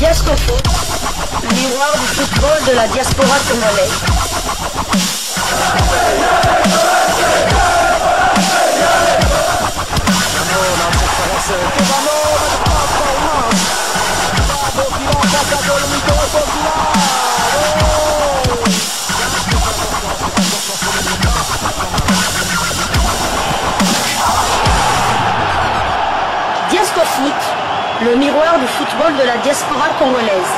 Diascofoot, le miroir du football de la diaspora congolaise. Diascofoot, le miroir du football de la diaspora congolaise.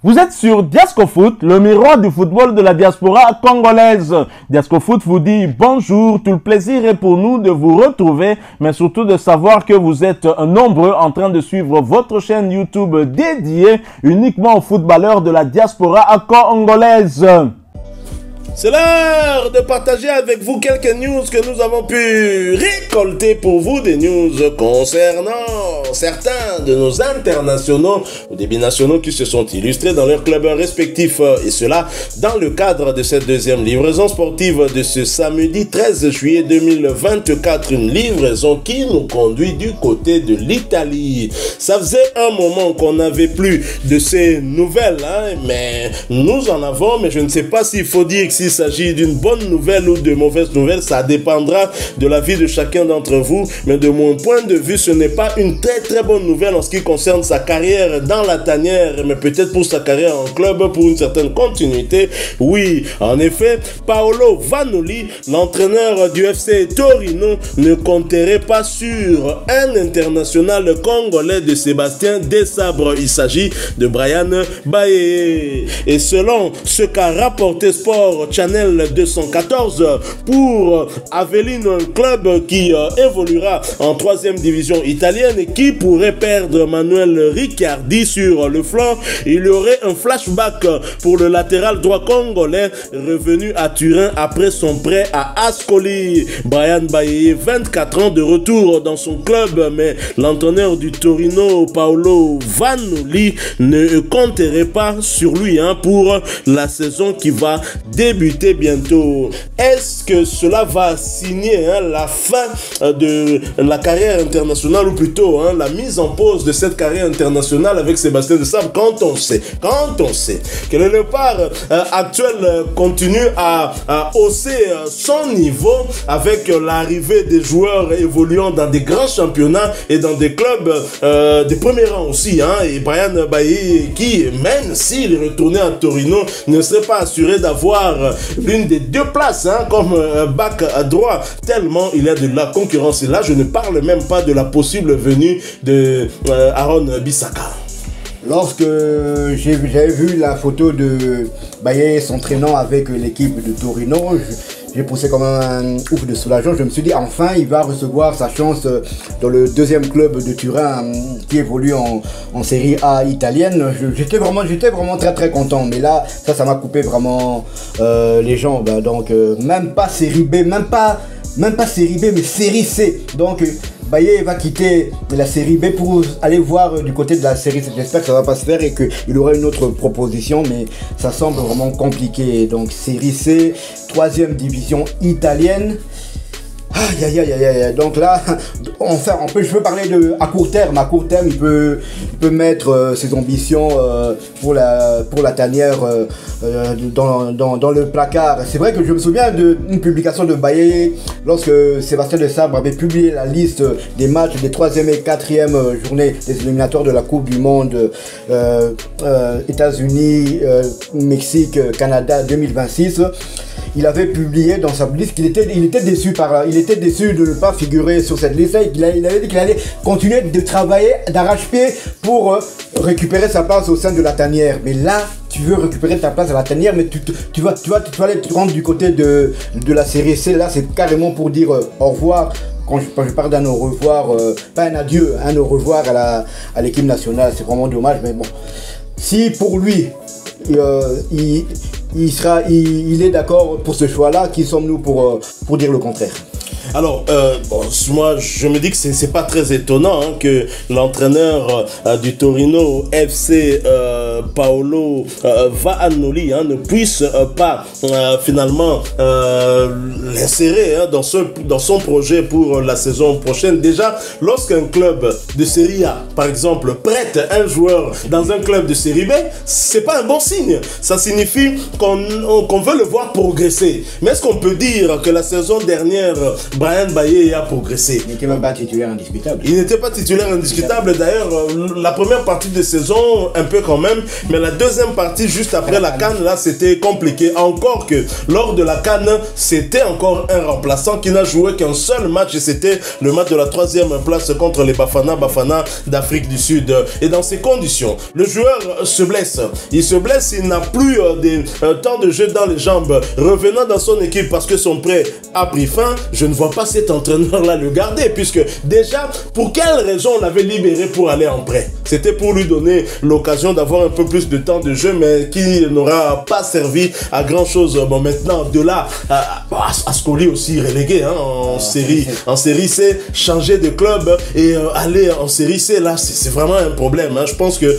Vous êtes sur Diascofoot, le miroir du football de la diaspora congolaise. Diascofoot vous dit bonjour, tout le plaisir est pour nous de vous retrouver, mais surtout de savoir que vous êtes nombreux en train de suivre votre chaîne YouTube dédiée uniquement aux footballeurs de la diaspora congolaise. C'est l'heure de partager avec vous quelques news que nous avons pu récolter pour vous, des news concernant certains de nos internationaux ou des binationaux qui se sont illustrés dans leurs clubs respectifs, et cela dans le cadre de cette deuxième livraison sportive de ce samedi 13 juillet 2024, une livraison qui nous conduit du côté de l'Italie. Ça faisait un moment qu'on n'avait plus de ces nouvelles, hein, mais nous en avons, mais je ne sais pas s'il faut dire que s'il s'agit d'une bonne nouvelle ou de mauvaise nouvelle, ça dépendra de la vie de chacun d'entre vous, mais de mon point de vue, ce n'est pas une très bonne nouvelle en ce qui concerne sa carrière dans la tanière, mais peut-être pour sa carrière en club, pour une certaine continuité. Oui, en effet, Paolo Vanoli, l'entraîneur du FC Torino, ne compterait pas sur un international congolais de Sébastien Desabre. Il s'agit de Brian Baye. Et selon ce qu'a rapporté Sport Channel 214, pour Avellino, un club qui évoluera en 3e division italienne et qui pourrait perdre Manuel Riccardi sur le flanc, il y aurait un flashback pour le latéral droit congolais revenu à Turin après son prêt à Ascoli. Brian Baye, 24 ans, de retour dans son club, mais l'entraîneur du Torino, Paolo Vanoli, ne compterait pas sur lui pour la saison qui va débuter bientôt. Est-ce que cela va signer la fin de la carrière internationale, ou plutôt la mise en pause de cette carrière internationale avec Sébastien Desabre, quand on sait que le Léopard actuel continue à hausser son niveau avec l'arrivée des joueurs évoluant dans des grands championnats et dans des clubs de premier rang aussi, et Brian Baye, qui, même s'il retournait à Torino, ne serait pas assuré d'avoir l'une des deux places comme back à droit, tellement il y a de la concurrence. Et là, je ne parle même pas de la possible venue de Aaron Bissaka. Lorsque j'avais vu la photo de Baye s'entraînant avec l'équipe de Torino, j'ai poussé comme un ouf de soulagement. Je me suis dit, enfin, il va recevoir sa chance dans le deuxième club de Turin qui évolue en Série A italienne. J'étais vraiment très content. Mais là, ça m'a coupé vraiment les jambes. Donc, même pas Série B, même pas Série B, mais Série C. Donc, Baye va quitter la série B pour aller voir du côté de la série C. J'espère que ça va pas se faire et qu'il aura une autre proposition, mais ça semble vraiment compliqué. Donc série C, 3e division italienne. Aïe. Donc là, je peux parler de à court terme. À court terme, il peut mettre ses ambitions pour la tanière dans le placard. C'est vrai que je me souviens d'une publication de Baye lorsque Sébastien Desabre avait publié la liste des matchs des 3e et 4e journées des éliminatoires de la Coupe du Monde États-Unis, Mexique, Canada 2026. Il avait publié dans sa liste qu'il était déçu de ne pas figurer sur cette liste. Il avait dit qu'il allait continuer de travailler d'arrache-pied pour récupérer sa place au sein de la tanière. Mais là, tu veux récupérer ta place à la tanière, mais tu vas aller te rendre du côté de la série C. Là, c'est carrément pour dire au revoir. Quand je parle d'un au revoir, pas un adieu, un au revoir à l'équipe nationale. C'est vraiment dommage, mais bon. Si pour lui, il est d'accord pour ce choix-là, qui sommes-nous pour dire le contraire? Alors, bon, moi, je me dis que c'est pas très étonnant hein, que l'entraîneur du Torino FC, Paolo Vanoli, hein, ne puisse pas finalement l'insérer hein, dans son projet pour la saison prochaine. Déjà, lorsqu'un club de Série A, par exemple, prête un joueur dans un club de Série B, c'est pas un bon signe. Ça signifie qu'on veut le voir progresser. Mais est-ce qu'on peut dire que la saison dernière, Bryan Baye a progressé? Il n'était même pas titulaire indiscutable. Il n'était pas titulaire indiscutable. D'ailleurs, la première partie de saison, un peu quand même, mais la deuxième partie, juste après la CAN, là, c'était compliqué. Encore que lors de la CAN, c'était encore un remplaçant qui n'a joué qu'un seul match, et c'était le match de la 3e place contre les Bafana d'Afrique du Sud. Et dans ces conditions, le joueur se blesse. Il se blesse, il n'a plus de temps de jeu dans les jambes. Revenant dans son équipe parce que son prêt a pris fin, je ne vois pas cet entraîneur-là le garder, puisque déjà, pour quelle raison on l'avait libéré pour aller en prêt? C'était pour lui donner l'occasion d'avoir un peu plus de temps de jeu, mais qui n'aura pas servi à grand-chose. Bon, maintenant, de là à Ascoli aussi relégué hein, en série. En série C, changer de club et aller en série C, là, c'est vraiment un problème. Hein. Je pense que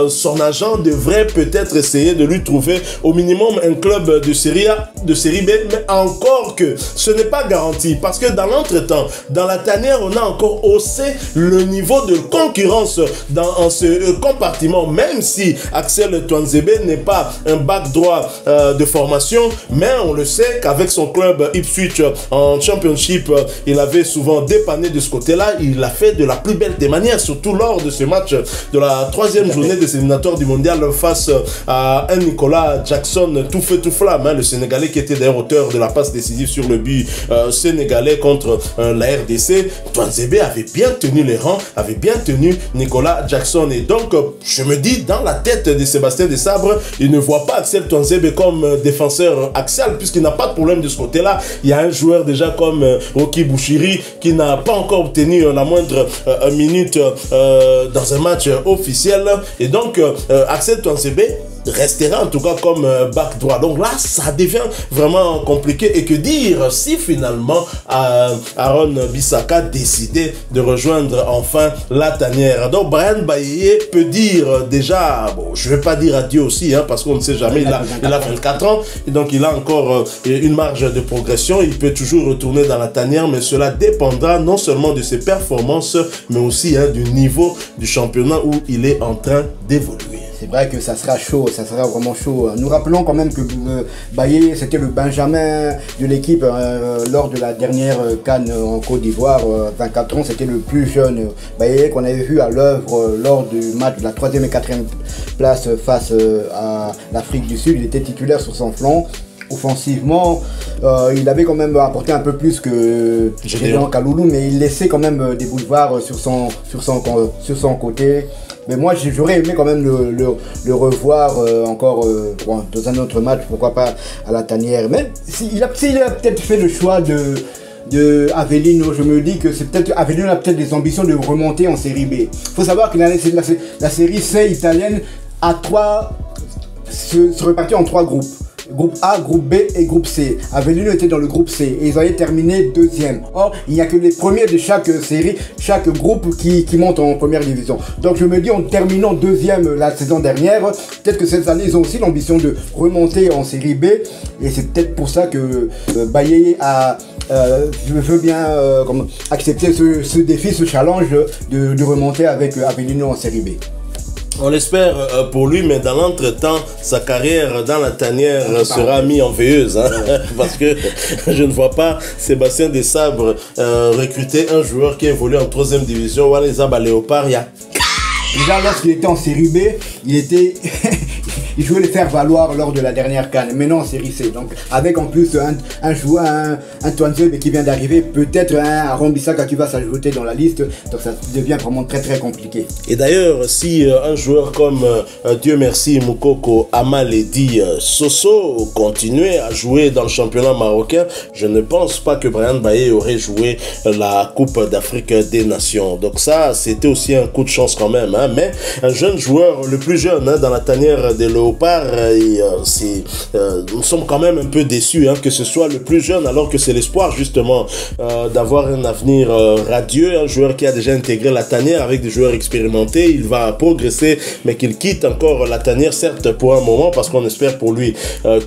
son agent devrait peut-être essayer de lui trouver au minimum un club de série A, de série B, mais encore que ce n'est pas garanti, parce que dans l'entretemps, dans la tanière, on a encore haussé le niveau de concurrence dans ce compartiment, même si Axel Tuanzebe n'est pas un back droit de formation, mais on le sait qu'avec son club Ipswich en Championship, il avait souvent dépanné de ce côté-là. Il a fait de la plus belle des manières, surtout lors de ce match de la 3e journée des éliminatoires du mondial face à un Nicolas Jackson tout feu tout flamme, hein, le Sénégalais qui était d'ailleurs auteur de la passe décisive sur le but sénégalais contre la RDC. Tuanzebe avait bien tenu les rangs, avait bien tenu Nicolas Jackson, et donc je me dis dans la tête de Sébastien Desabre, il ne voit pas Axel Tuanzebe comme défenseur axial, puisqu'il n'a pas de problème de ce côté-là. Il y a un joueur déjà comme Rocky Bouchiri qui n'a pas encore obtenu la moindre minute dans un match officiel, et donc Axel Tuanzebe restera en tout cas comme back droit. Donc là, ça devient vraiment compliqué. Et que dire si finalement Aaron Bissaka décidait de rejoindre enfin la tanière? Donc Bryan Baye peut dire déjà, bon, je ne vais pas dire adieu aussi, hein, parce qu'on ne sait jamais, il a 24 ans, et donc il a encore une marge de progression. Il peut toujours retourner dans la tanière, mais cela dépendra non seulement de ses performances, mais aussi hein, du niveau du championnat où il est en train d'évoluer. C'est vrai que ça sera chaud, ça sera vraiment chaud. Nous rappelons quand même que Baye, c'était le Benjamin de l'équipe lors de la dernière CAN en Côte d'Ivoire, 24 ans, c'était le plus jeune Baye qu'on avait vu à l'œuvre lors du match de la 3e et 4e place face à l'Afrique du Sud. Il était titulaire sur son flanc. Offensivement, il avait quand même apporté un peu plus que Gédéon Kaloulou, mais il laissait quand même des boulevards sur son côté. Mais moi, j'aurais aimé quand même le revoir encore dans un autre match, pourquoi pas à la tanière. Mais s'il a peut-être fait le choix de Avellino, je me dis que c'est peut-être Avellino a peut-être des ambitions de remonter en série B. Il faut savoir que la série C italienne se répartit en 3 groupes. Groupe A, groupe B et groupe C. Avellino était dans le groupe C et ils avaient terminé 2e. Or, il n'y a que les premiers de chaque série, chaque groupe qui monte en première division. Donc je me dis, en terminant 2e la saison dernière, peut-être que cette année, ils ont aussi l'ambition de remonter en série B. Et c'est peut-être pour ça que Baye veut bien accepter ce défi, ce challenge de remonter avec Avellino en série B. On l'espère pour lui, mais dans l'entretemps, sa carrière dans la tanière sera mise en veilleuse. Hein, parce que je ne vois pas Sébastien Desabre recruter un joueur qui évolue en 3e division. Walezaba Léopard, déjà, lorsqu'il était en série B, il jouait les faire valoir lors de la dernière CAN. Maintenant en série C. Donc avec en plus un joueur, un Tuanzebe qui vient d'arriver, peut-être un Aaron Bissaka qui va s'ajouter dans la liste. Donc ça devient vraiment très très compliqué. Et d'ailleurs, si un joueur comme Dieu merci Moukoko Amaledi Soso continuait à jouer dans le championnat marocain, je ne pense pas que Bryan Baye aurait joué la Coupe d'Afrique des Nations. Donc ça, c'était aussi un coup de chance quand même. Hein. Mais un jeune joueur, le plus jeune hein, dans la tanière des Loa, Léopard, nous sommes quand même un peu déçus, hein, que ce soit le plus jeune, alors que c'est l'espoir justement d'avoir un avenir radieux, un joueur qui a déjà intégré la tanière avec des joueurs expérimentés. Il va progresser, mais qu'il quitte encore la tanière, certes pour un moment, parce qu'on espère pour lui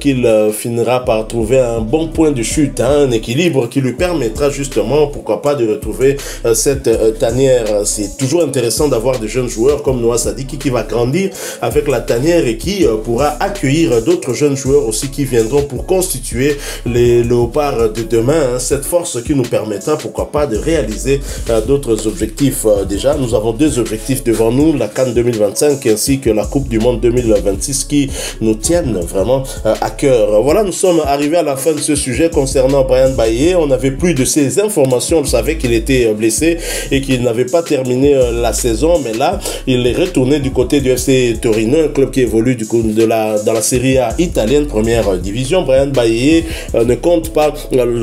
qu'il finira par trouver un bon point de chute, hein, un équilibre qui lui permettra justement, pourquoi pas, de retrouver cette tanière. C'est toujours intéressant d'avoir des jeunes joueurs comme Noah Sadiki qui va grandir avec la tanière et qui pourra accueillir d'autres jeunes joueurs aussi qui viendront pour constituer les Léopards de demain, hein, cette force qui nous permettra, pourquoi pas, de réaliser d'autres objectifs. Déjà, nous avons deux objectifs devant nous, la CAN 2025 ainsi que la Coupe du Monde 2026 qui nous tiennent vraiment à cœur. Voilà, nous sommes arrivés à la fin de ce sujet concernant Bryan Bailly. On n'avait plus de ces informations, on savait qu'il était blessé et qu'il n'avait pas terminé la saison, mais là, il est retourné du côté du FC Torino, un club qui évolue du coup dans la Serie A italienne, première division. Bryan Bailly ne compte pas,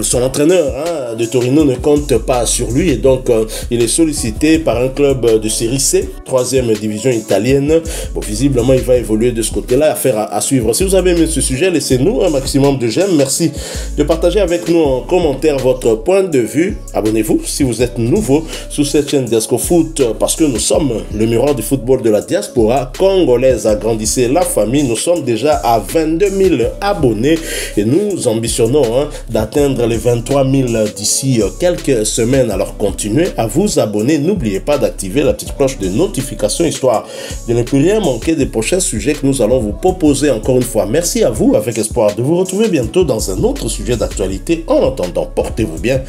son entraîneur de Torino ne compte pas sur lui et donc il est sollicité par un club de Série C, troisième division italienne. Bon, visiblement, il va évoluer de ce côté-là, affaire à suivre. Si vous avez aimé ce sujet, laissez-nous un maximum de j'aime. Merci de partager avec nous en commentaire votre point de vue. Abonnez-vous si vous êtes nouveau sur cette chaîne Diasco Foot, parce que nous sommes le miroir du football de la diaspora congolaise. Agrandissez la famille. Nous sommes déjà à 22 000 abonnés et nous ambitionnons d'atteindre les 23 000 d'ici quelques semaines. Alors continuez à vous abonner. N'oubliez pas d'activer la petite cloche de notification histoire de ne plus rien manquer des prochains sujets que nous allons vous proposer. Encore une fois, merci à vous, avec espoir de vous retrouver bientôt dans un autre sujet d'actualité. En attendant, portez-vous bien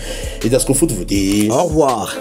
et Diasco Foot vous dit au revoir.